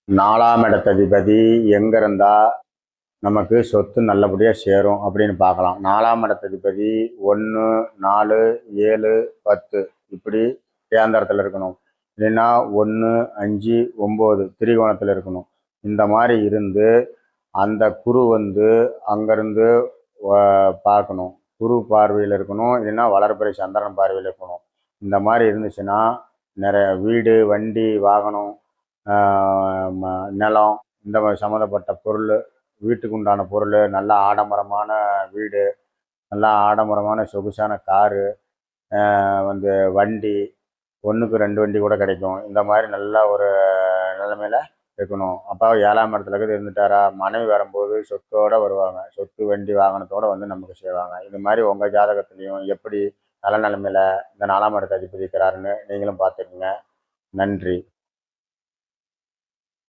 4ஆம் இடத்ததிபதி எங்கே இருந்தால் நமக்கு சொத்து நல்லபடியாக சேரும் அப்படின்னு பார்க்கலாம். 4ஆம் இடத்ததிபதி 1, 4, 7, 10 இப்படி கேந்திரத்தில் இருக்கணும். இல்லைன்னா 1, 5, 9 திரிகோணத்தில் இருக்கணும். இந்த மாதிரி இருந்து அந்த குரு அங்கேருந்து பார்க்கணும். குரு பார்வையில் இருக்கணும். இல்லைன்னா வளர்பிறை சந்திரன் பார்வையில் இருக்கணும். இந்த மாதிரி இருந்துச்சுன்னா நிறைய வீடு, வண்டி, வாகனம், நிலம், இந்த மாதிரி சம்மந்தப்பட்ட பொருள், வீட்டுக்கு உண்டான பொருள், நல்ல ஆடம்பரமான வீடு, நல்லா ஆடம்பரமான சொகுசான காரு, வண்டி, 1க்கு 2 வண்டி கூட கிடைக்கும். இந்த மாதிரி நல்ல ஒரு நிலைமையில் இருக்கணும். அப்போ 7ஆம் இடத்துல இருந்துட்டாரா, மனைவி வரும்போது சொத்தோடு வருவாங்க. சொத்து, வண்டி, வாகனத்தோடு நமக்கு செய்வாங்க. இது மாதிரி உங்கள் ஜாதகத்துலேயும் எப்படி நல்ல நிலைமையில் இந்த 4ஆம் இடத்த அதிபதி இருக்கிறாருன்னு நீங்களும் பார்த்துக்குங்க. நன்றி.